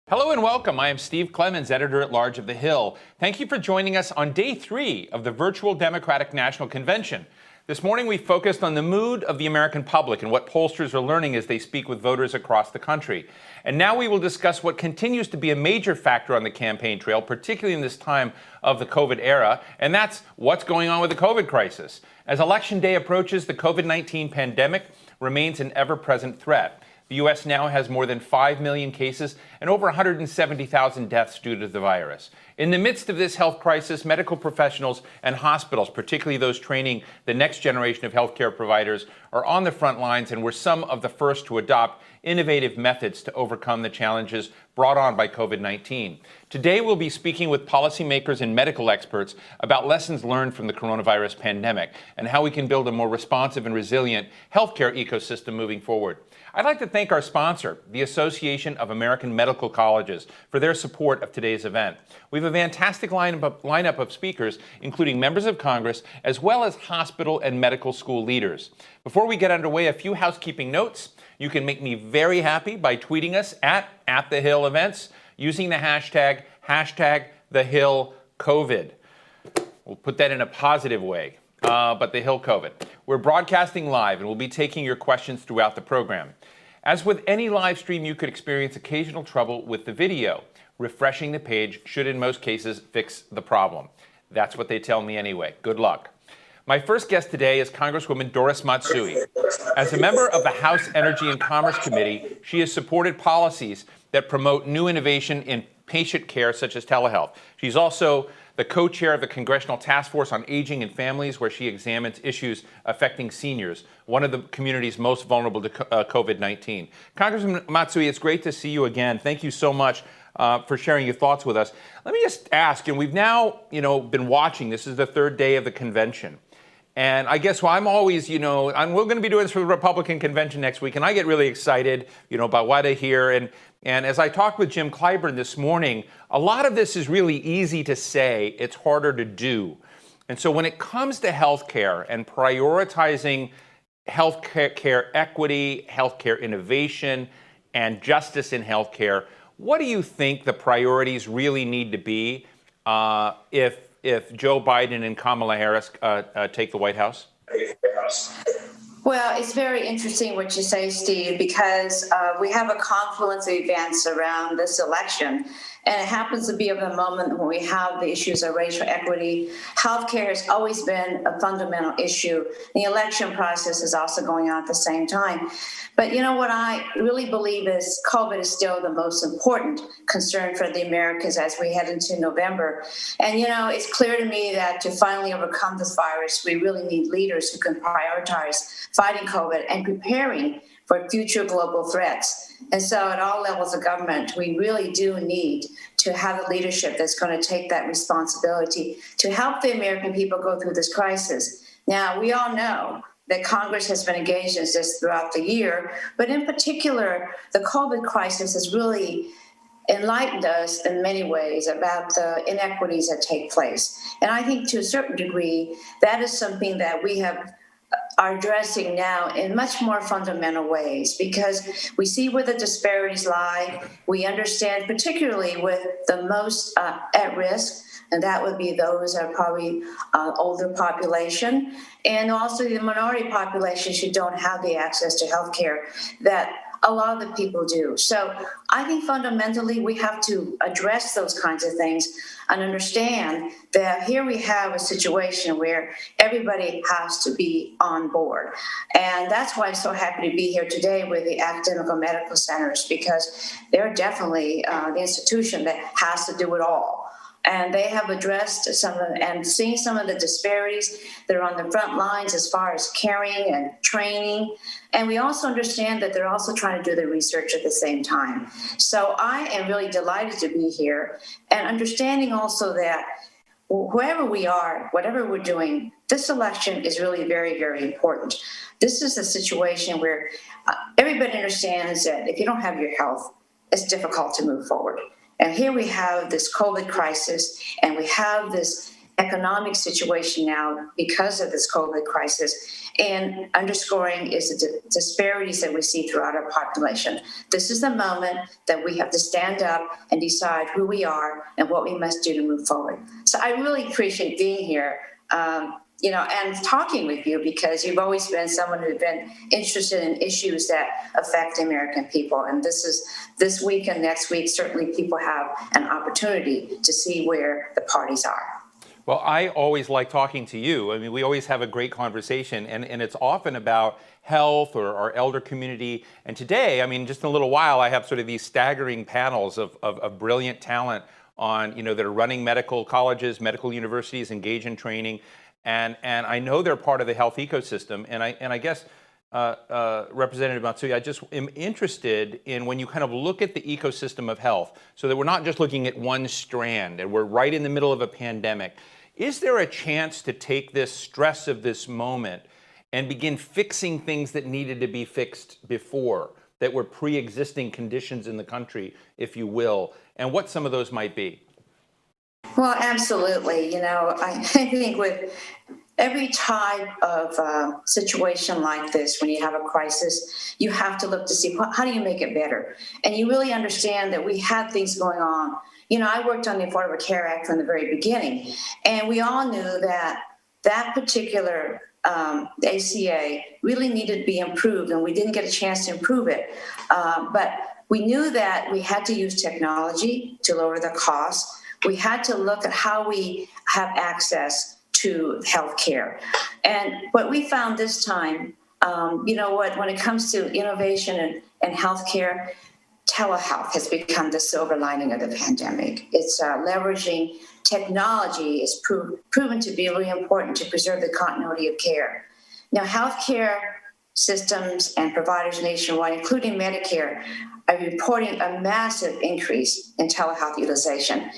Hello and welcome. I am Steve Clemons, editor-at-large of The Hill. Thank you for joining us on day 3 of the virtual Democratic National Convention. This morning we focused on the mood of the American public and what pollsters are learning as they speak with voters across the country. And now we will discuss what continues to be a major factor on the campaign trail, particularly in this time of the COVID era, and that's what's going on with the COVID crisis. As Election Day approaches, the COVID-19 pandemic remains an ever-present threat. The U.S. now has more than 5 million cases and over 170,000 deaths due to the virus. In the midst of this health crisis, medical professionals and hospitals, particularly those training the next generation of healthcare providers, are on the front lines and were some of the first to adopt innovative methods to overcome the challenges brought on by COVID-19. Today, we'll be speaking with policymakers and medical experts about lessons learned from the coronavirus pandemic and how we can build a more responsive and resilient healthcare ecosystem moving forward. I'd like to thank our sponsor, the Association of American Medical Colleges, for their support of today's event. We have a fantastic lineup of speakers, including members of Congress, as well as hospital and medical school leaders. Before we get underway, a few housekeeping notes. You can make me very happy by tweeting us at @TheHillEvents using the hashtag #TheHillCovid. We'll put that in a positive way, but the Hill COVID. We're broadcasting live and we'll be taking your questions throughout the program. As with any live stream, you could experience occasional trouble with the video. Refreshing the page should in most cases fix the problem. That's what they tell me anyway. Good luck. My first guest today is Congresswoman Doris Matsui. As a member of the House Energy and Commerce Committee, she has supported policies that promote new innovation in patient care, such as telehealth. She's also the co-chair of the Congressional Task Force on Aging and Families, where she examines issues affecting seniors, one of the communities most vulnerable to COVID-19. Congresswoman Matsui, it's great to see you again. Thank you so much for sharing your thoughts with us. Let me just ask, and we've now, been watching. This is the third day of the convention. And I guess I'm always, we're going to be doing this for the Republican convention next week, and I get really excited, about what I hear. And as I talked with Jim Clyburn this morning, a lot of this is really easy to say, it's harder to do. And so when it comes to healthcare and prioritizing healthcare equity, healthcare innovation, and justice in healthcare, what do you think the priorities really need to be if Joe Biden and Kamala Harris take the White House? Well, it's very interesting what you say, Steve, because we have a confluence of events around this election. And it happens to be of the moment when we have the issues of racial equity. Healthcare has always been a fundamental issue. The election process is also going on at the same time. But what I really believe is COVID is still the most important concern for the Americans as we head into November. And, it's clear to me that to finally overcome this virus, we really need leaders who can prioritize fighting COVID and preparing for future global threats. And so at all levels of government, we really do need to have a leadership that's going to take that responsibility to help the American people go through this crisis. Now, we all know that Congress has been engaged in this throughout the year, but in particular, the COVID crisis has really enlightened us in many ways about the inequities that take place. And I think to a certain degree, that is something that we are addressing now in much more fundamental ways, because we see where the disparities lie. We understand, particularly with the most at risk, and that would be those that are probably older population, and also the minority populations who don't have the access to health care that a lot of the people do. So I think fundamentally we have to address those kinds of things and understand that here we have a situation where everybody has to be on board. And that's why I'm so happy to be here today with the academic and medical centers, because they're definitely the institution that has to do it all. And they have addressed and seen some of the disparities. They're on the front lines as far as caring and training. And we also understand that they're also trying to do the research at the same time. So I am really delighted to be here, and understanding also that whoever we are, whatever we're doing, this election is really very, very important. This is a situation where everybody understands that if you don't have your health, it's difficult to move forward. And here we have this COVID crisis, and we have this economic situation now because of this COVID crisis, and underscoring is the disparities that we see throughout our population. This is the moment that we have to stand up and decide who we are and what we must do to move forward. So I really appreciate being here, and talking with you, because you've always been someone who's been interested in issues that affect the American people. And this week and next week, certainly people have an opportunity to see where the parties are. Well, I always like talking to you. I mean, we always have a great conversation, and it's often about health or our elder community. And today, I mean, just in a little while, I have sort of these staggering panels of brilliant talent on, that are running medical colleges, medical universities, engaged in training. And I know they're part of the health ecosystem. And I guess, Representative Matsui, I just am interested in when you kind of look at the ecosystem of health, so that we're not just looking at one strand and we're right in the middle of a pandemic. Is there a chance to take this stress of this moment and begin fixing things that needed to be fixed before, that were pre-existing conditions in the country, if you will, and what some of those might be? Well, absolutely. I think with every type of situation like this, when you have a crisis, you have to look to see how do you make it better? And you really understand that we had things going on. I worked on the Affordable Care Act from the very beginning, and we all knew that that particular ACA really needed to be improved, and we didn't get a chance to improve it. But we knew that we had to use technology to lower the cost. We had to look at how we have access to health care. And what we found this time, when it comes to innovation and health care, telehealth has become the silver lining of the pandemic. It's leveraging technology is proven to be really important to preserve the continuity of care. Now, healthcare systems and providers nationwide, including Medicare, are reporting a massive increase in telehealth utilization.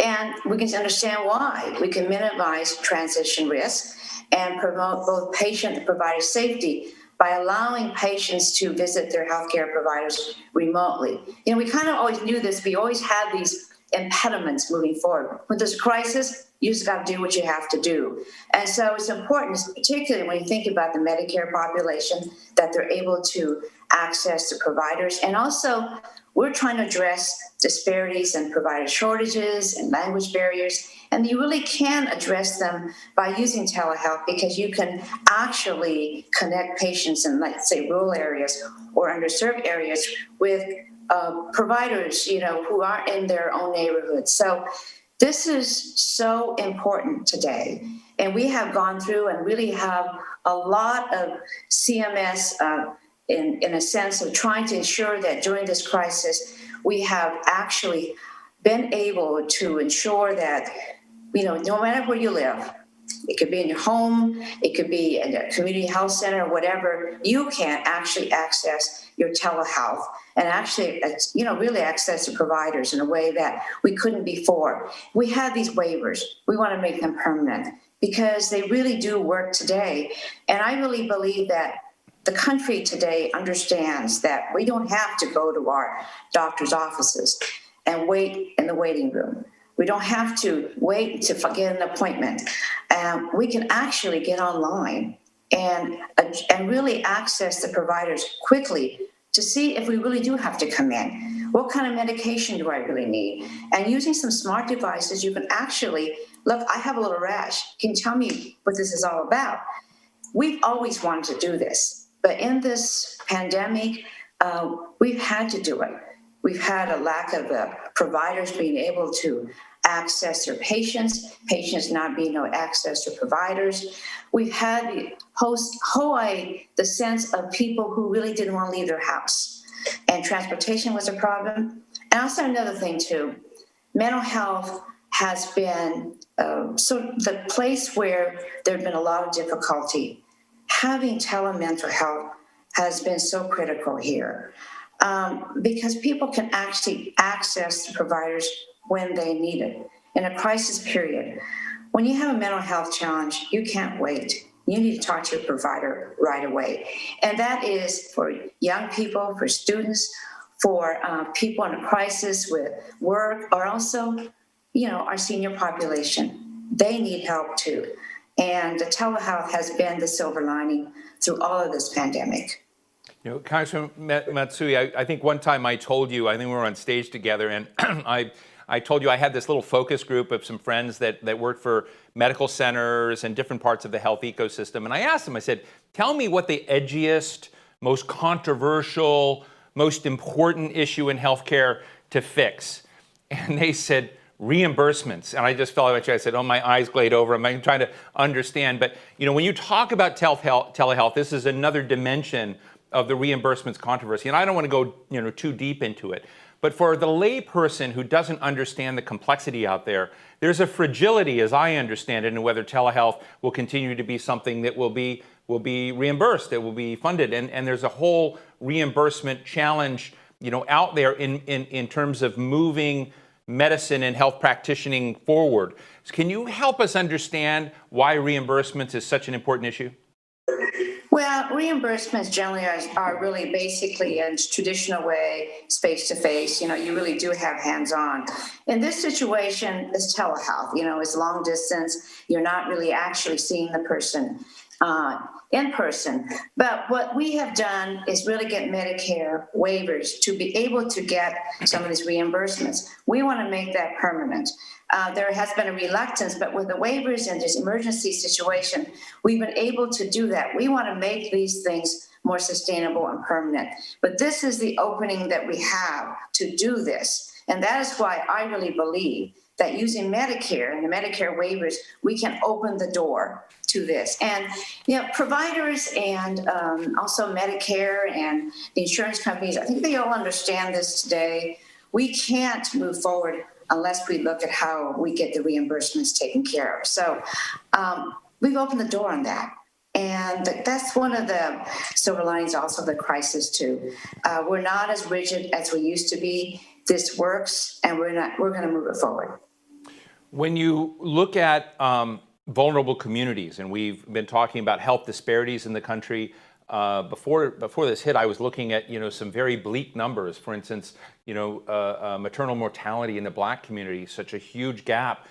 And we can understand why. We can minimize transition risk and promote both patient and provider safety by allowing patients to visit their healthcare providers remotely. We kind of always knew this. We always had these impediments moving forward. When there's a crisis, you just got to do what you have to do. And so it's important, particularly when you think about the Medicare population, that they're able to access the providers. And also, we're trying to address disparities in provider shortages and language barriers. And you really can address them by using telehealth, because you can actually connect patients in, let's say, rural areas or underserved areas with providers, who aren't in their own neighborhoods. So this is so important today. And we have gone through and really have a lot of CMS in a sense of trying to ensure that during this crisis, we have actually been able to ensure that, no matter where you live, it could be in your home, it could be in a community health center, whatever, you can actually access your telehealth and actually, really access the providers in a way that we couldn't before. We have these waivers. We want to make them permanent because they really do work today. And I really believe that the country today understands that we don't have to go to our doctor's offices and wait in the waiting room. We don't have to wait to get an appointment. We can actually get online and really access the providers quickly to see if we really do have to come in. What kind of medication do I really need? And using some smart devices, you can actually, look, I have a little rash. Can you tell me what this is all about? We've always wanted to do this, but in this pandemic, we've had to do it. We've had a lack of providers being able to access their patients not being able to access their providers. We've had the sense of people who really didn't want to leave their house. And transportation was a problem. And also another thing too, mental health has been the place where there have been a lot of difficulty. Having telemental health has been so critical here. Because people can actually access the providers when they need it. In a crisis period, when you have a mental health challenge, you can't wait. You need to talk to your provider right away. And that is for young people, for students, for people in a crisis with work, or also, our senior population. they need help too. And the telehealth has been the silver lining through all of this pandemic. You know, Congressman Matsui, I think one time I told you, I think we were on stage together, and I told you I had this little focus group of some friends that worked for medical centers and different parts of the health ecosystem. And I asked them, I said, tell me what the edgiest, most controversial, most important issue in healthcare to fix. And they said, reimbursements. And I just fell out of my chair. I said, oh, my eyes glazed over. I'm trying to understand. But, you know, when you talk about telehealth, this is another dimension of the reimbursements controversy. And I don't want to go, you know, too deep into it. But for the lay person who doesn't understand the complexity out there, there's a fragility, as I understand it, in whether telehealth will continue to be something that will be reimbursed, that will be funded. And there's a whole reimbursement challenge, you know, out there in terms of moving medicine and health practicing forward. So can you help us understand why reimbursements is such an important issue? Well, reimbursements generally are really basically a traditional way, face-to-face. You know, you really do have hands-on. In this situation, it's telehealth. You know, it's long distance. You're not really actually seeing the person in person. But what we have done is really get Medicare waivers to be able to get some of these reimbursements. We want to make that permanent. There has been a reluctance, but with the waivers and this emergency situation, we've been able to do that. We want to make these things more sustainable and permanent. But this is the opening that we have to do this. And that is why I really believe that using Medicare and the Medicare waivers, we can open the door to this. And, you know, providers and also Medicare and the insurance companies, I think they all understand this today. We can't move forward unless we look at how we get the reimbursements taken care of. So we've opened the door on that. And that's one of the silver linings also of the crisis too. We're not as rigid as we used to be. This works, and we're going to move it forward. When you look at vulnerable communities, and we've been talking about health disparities in the country, before this hit, I was looking at, you know, some very bleak numbers. For instance, you know, maternal mortality in the Black community, such a huge gap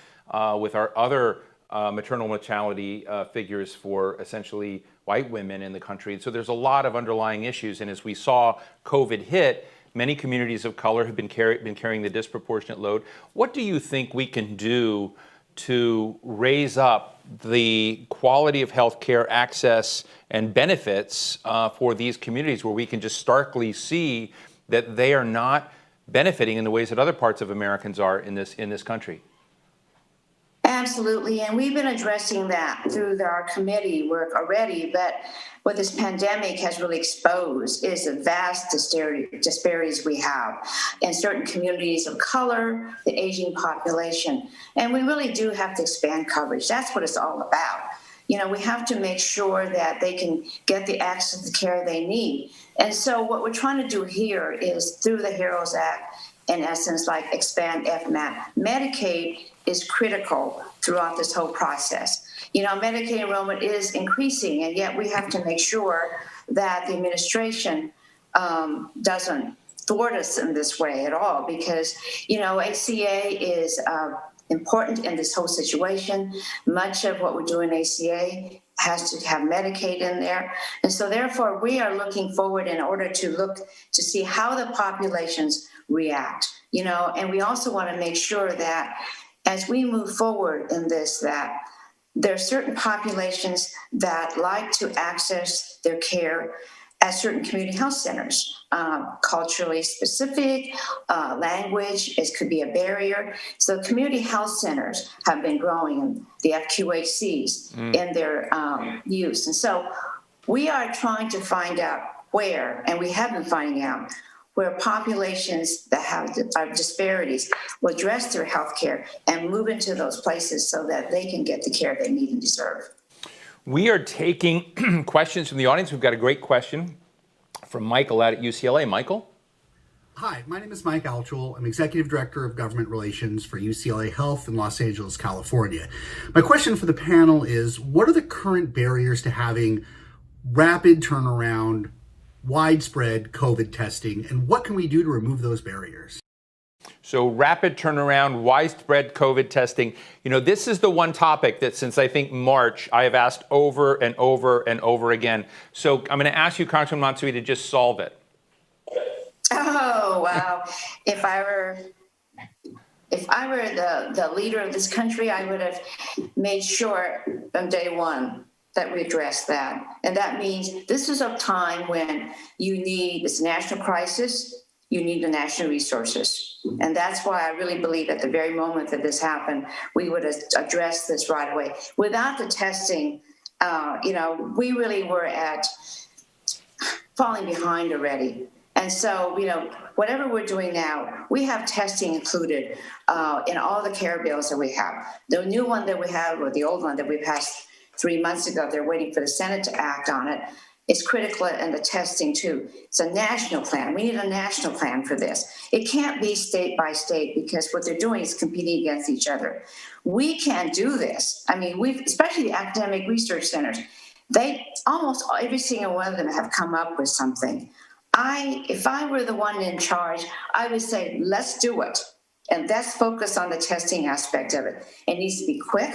with our other maternal mortality figures for essentially white women in the country. And so there's a lot of underlying issues. And as we saw COVID hit, many communities of color have been carrying the disproportionate load. What do you think we can do to raise up the quality of healthcare access and benefits for these communities where we can just starkly see that they are not benefiting in the ways that other parts of Americans are in this country? Absolutely, and we've been addressing that through our committee work already, but what this pandemic has really exposed is the vast disparities we have in certain communities of color, the aging population, and we really do have to expand coverage. That's what it's all about. You know, we have to make sure that they can get the access to the care they need. And so what we're trying to do here is through the HEROES Act, in essence, like expand FMAP. Medicaid is critical throughout this whole process. You know, Medicaid enrollment is increasing, and yet we have to make sure that the administration doesn't thwart us in this way at all, because, you know, ACA is important in this whole situation. Much of what we do in ACA has to have Medicaid in there. And so therefore, we are looking forward in order to look to see how the populations react, you know, and we also want to make sure that as we move forward in this, that there are certain populations that like to access their care at certain community health centers, culturally specific, language, it could be a barrier. So community health centers have been growing, the FQHCs in their use. And so we are trying to find out where, and we have been finding out, where populations that have disparities will address their health care and move into those places so that they can get the care they need and deserve. We are taking questions from the audience. We've got a great question from Michael out at UCLA. Michael? Hi, my name is Mike Altschul. I'm Executive Director of Government Relations for UCLA Health in Los Angeles, California. My question for the panel is, what are the current barriers to having rapid turnaround, widespread COVID testing, and what can we do to remove those barriers? So rapid turnaround, widespread COVID testing. This is the one topic that since I think March, I have asked over and over and over again. So I'm going to ask you, Congressman Matsui, to just solve it. Oh, wow. If I were the leader of this country, I would have made sure from day one that we address that. And that means this is a time when you need this national crisis, you need the national resources. And that's why I really believe at the very moment that this happened, we would address this right away. Without the testing, we really were at falling behind already. And so, whatever we're doing now, we have testing included in all the care bills that we have. The new one that we have, or the old one that we passed 3 months ago, they're waiting for the Senate to act on it. It's critical in the testing too. It's a national plan. We need a national plan for this. It can't be state by state because what they're doing is competing against each other. We can't do this. I mean, especially the academic research centers, almost every single one of them have come up with something. If I were the one in charge, I would say, let's do it. And let's focus on the testing aspect of it. It needs to be quick.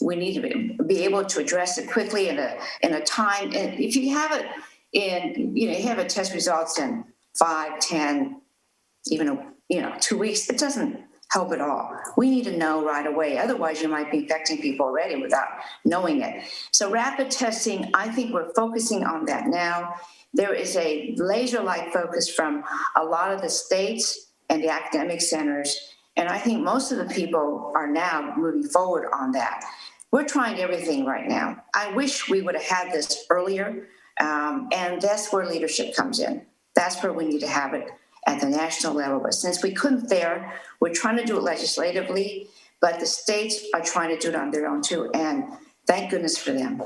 We need to be able to address it quickly in a time. And if you have it you have a test results in 5, 10, even 2 weeks, it doesn't help at all. We need to know right away. Otherwise, you might be infecting people already without knowing it. So rapid testing, I think we're focusing on that now. There is a laser-like focus from a lot of the states and the academic centers. And I think most of the people are now moving forward on that. We're trying everything right now. I wish we would have had this earlier. And that's where leadership comes in. That's where we need to have it at the national level. But since we couldn't there, we're trying to do it legislatively, but the states are trying to do it on their own too. And thank goodness for them.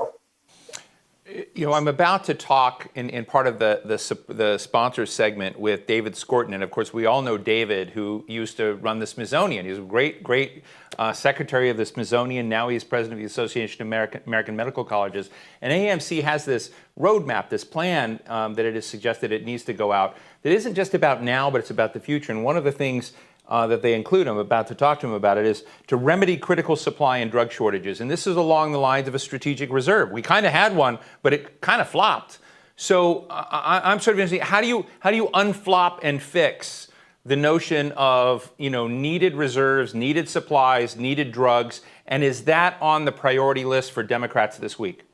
I'm about to talk in part of the sponsor segment with David Skorton. And of course, we all know David, who used to run the Smithsonian. He's a great secretary of the Smithsonian. Now he's president of the Association of American Medical Colleges. And AAMC has this roadmap, this plan that it is suggested it needs to go out that isn't just about now, but it's about the future. And one of the things that they include, I'm about to talk to him about it, is to remedy critical supply and drug shortages. And this is along the lines of a strategic reserve. We kind of had one, but it kind of flopped. So I'm sort of interested, how do you unflop and fix the notion of needed reserves, needed supplies, needed drugs, and is that on the priority list for Democrats this week?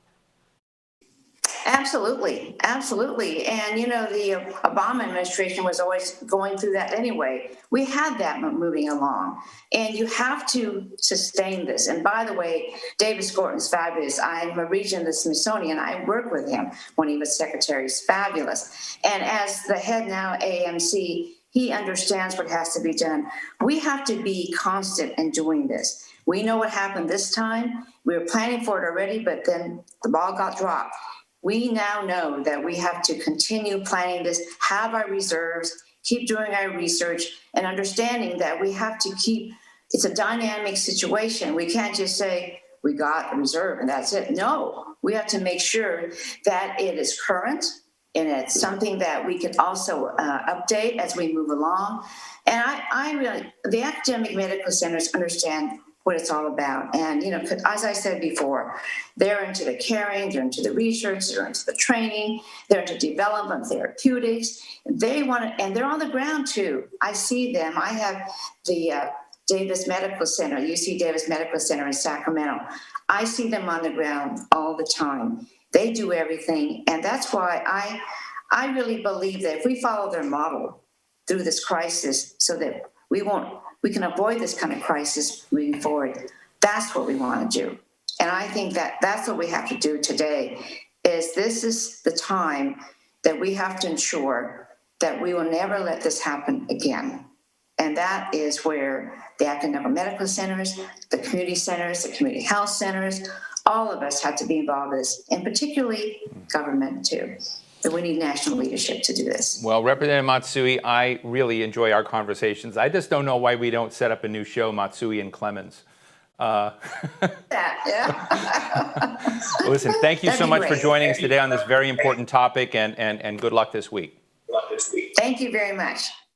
Absolutely. And, the Obama administration was always going through that anyway. We had that moving along. And you have to sustain this. And by the way, David Skorton's fabulous. I'm a regent of the Smithsonian. I worked with him when he was secretary. He's fabulous. And as the head now, AAMC, he understands what has to be done. We have to be constant in doing this. We know what happened this time. We were planning for it already, but then the ball got dropped. We now know that we have to continue planning this, have our reserves, keep doing our research, and understanding that we have to it's a dynamic situation. We can't just say, we got a reserve and that's it. No, we have to make sure that it is current and it's something that we can also update as we move along. And the academic medical centers understand what it's all about. And, as I said before, they're into the caring, they're into the research, they're into the training, they're into development, therapeutics. They want to, and they're on the ground too. I see them. I have the Davis Medical Center, UC Davis Medical Center in Sacramento. I see them on the ground all the time. They do everything. And that's why I really believe that if we follow their model through this crisis so that we can avoid this kind of crisis moving forward. That's what we want to do. And I think that that's what we have to do today this is the time that we have to ensure that we will never let this happen again. And that is where the academic medical centers, the community health centers, all of us have to be involved in this, and particularly government too. That we need national leadership to do this. Well, Representative Matsui, I really enjoy our conversations. I just don't know why we don't set up a new show, Matsui and Clemons. Listen, thank you so much for joining us today on this very important topic, and good luck this week. Thank you very much.